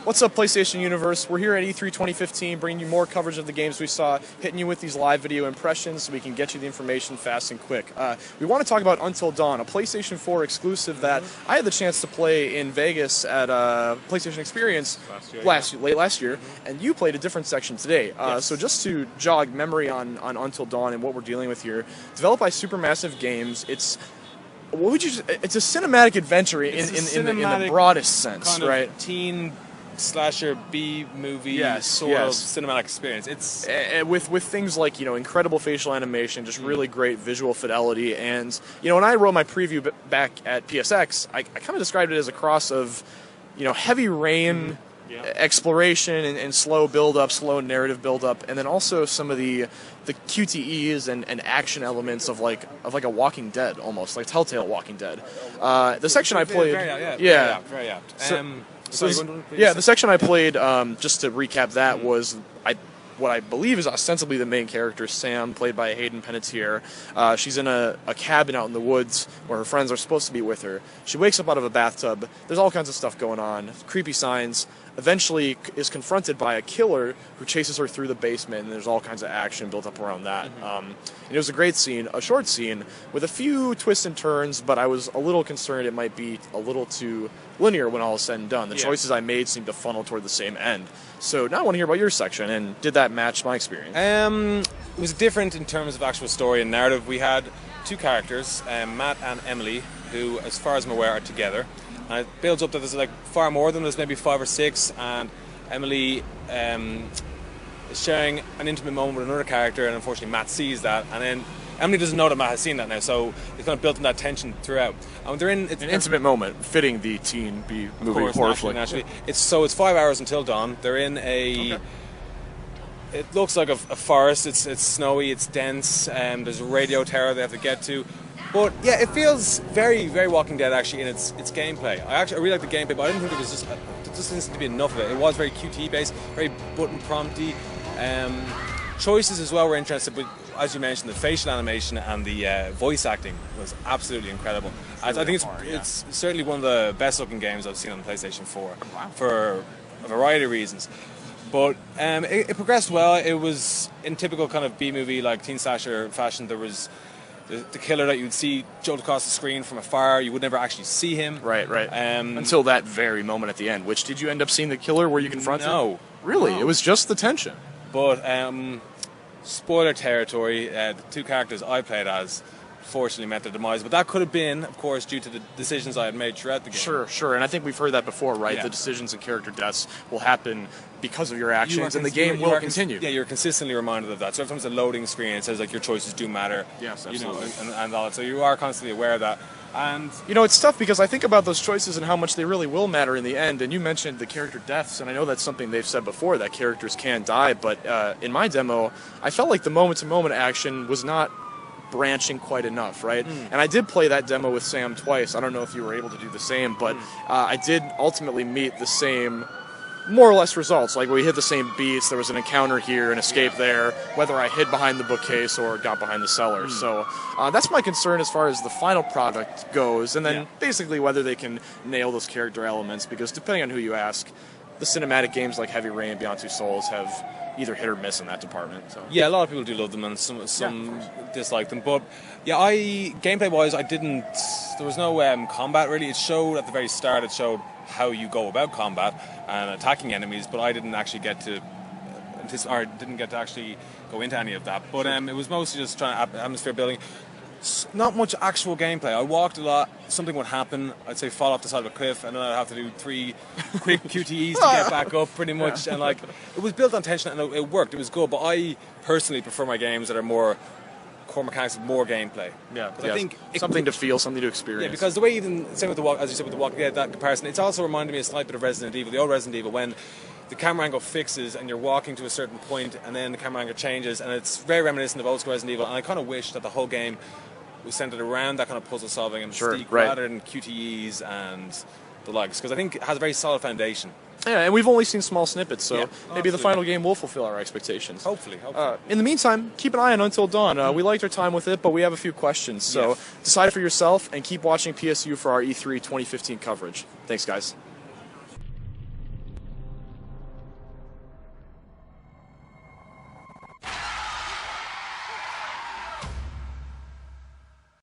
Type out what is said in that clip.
What's up, PlayStation Universe? We're here at E3 2015, bringing you more coverage of the games we saw, hitting you with these live video impressions so we can get you the information fast and quick. We want to talk about Until Dawn, a PlayStation 4 exclusive that I had the chance to play in Vegas at PlayStation Experience late last year, and you played a different section today. So just to jog memory on Until Dawn and what we're dealing with here, developed by Supermassive Games, it's a cinematic adventure in the broadest sense, right? Teen slasher B movie sort of cinematic experience. It's with things like incredible facial animation, just really great visual fidelity, and when I wrote my preview back at PSX, I kind of described it as a cross of heavy rain. Exploration and slow build-up, slow narrative build-up, and then also some of the QTEs and action elements of like a Walking Dead, almost like Telltale Walking Dead. The section I played, very apt. The section I played, just to recap that, was what I believe is ostensibly the main character, Sam, played by Hayden Panettiere. She's in a cabin out in the woods where her friends are supposed to be with her. She wakes up out of a bathtub. There's all kinds of stuff going on, creepy signs. Eventually is confronted by a killer who chases her through the basement, and there's all kinds of action built up around that. And it was a great scene, a short scene, with a few twists and turns, but I was a little concerned it might be a little too linear when all is said and done. The choices I made seemed to funnel toward the same end. So now I want to hear about your section, and did that match my experience? It was different in terms of actual story and narrative. We had two characters, Matt and Emily, who, as far as I'm aware, are together. And it builds up that there's far more than there's maybe 5 or 6, and Emily is sharing an intimate moment with another character, and unfortunately Matt sees that, and then Emily doesn't know that Matt has seen that now, so it's kind of built in that tension throughout. And they're in an intimate moment, fitting the teen B movie horror flick. Naturally. It's 5 hours until dawn. They're in a. It looks like a forest. It's snowy. It's dense. There's a radio tower they have to get to. But yeah, it feels very, very Walking Dead actually in its gameplay. I really like the gameplay, but I didn't think there just didn't seem to be enough of it. It was very QTE based, very button prompty. Choices as well were interesting, but as you mentioned, the facial animation and the voice acting was absolutely incredible. I think it's certainly one of the best looking games I've seen on the PlayStation 4 for a variety of reasons. But it progressed well. It was in typical kind of B-movie like teen slasher fashion. There was the killer that you would see jolt across the screen from afar. You would never actually see him. Right. Until that very moment at the end. Which, did you end up seeing the killer where you confronted him? No. Really? No. It was just the tension. But spoiler territory, the two characters I played as fortunately met their demise, but that could have been, of course, due to the decisions I had made throughout the game. Sure, and I think we've heard that before, right? Yeah. The decisions and character deaths will happen because of your actions, and the game will continue. Yeah, you're consistently reminded of that. So every time there's a loading screen, it says your choices do matter. Yes, absolutely. And all that. So you are constantly aware of that. And it's tough because I think about those choices and how much they really will matter in the end. And you mentioned the character deaths, and I know that's something they've said before, that characters can die. But in my demo, I felt like the moment-to-moment action was not branching quite enough, right? And I did play that demo with Sam twice. I don't know if you were able to do the same, but I did ultimately meet the same, more or less, results. Like, we hit the same beats, there was an encounter here, an escape there, whether I hid behind the bookcase or got behind the cellar. So that's my concern as far as the final product goes, and then basically whether they can nail those character elements, because depending on who you ask, the cinematic games like Heavy Rain and Beyond Two Souls have either hit or miss in that department. So. Yeah, a lot of people do love them, and some dislike them. But yeah, gameplay-wise, there was no combat really. It showed at the very start. It showed how you go about combat and attacking enemies, but I didn't actually get to actually go into any of that. But it was mostly just trying atmosphere building. Not much actual gameplay. I walked a lot. Something would happen. I'd say fall off the side of a cliff, and then I'd have to do 3 quick QTEs to get back up, pretty much. And it was built on tension, and it worked. It was good. But I personally prefer my games that are more core mechanics, more gameplay. Yeah, I think something to feel, something to experience. Yeah, because the way same with as you said with the Walking Dead, that comparison, it's also reminded me a slight bit of Resident Evil, the old Resident Evil, when the camera angle fixes and you're walking to a certain point, and then the camera angle changes, and it's very reminiscent of old school Resident Evil. And I kind of wish that the whole game was centered around that kind of puzzle solving and mystique rather than QTEs and the likes, because I think it has a very solid foundation. Yeah, and we've only seen small snippets, so maybe the final game will fulfill our expectations. Hopefully. In the meantime, keep an eye on Until Dawn. We liked our time with it, but we have a few questions, so decide for yourself and keep watching PSU for our E3 2015 coverage. Thanks, guys.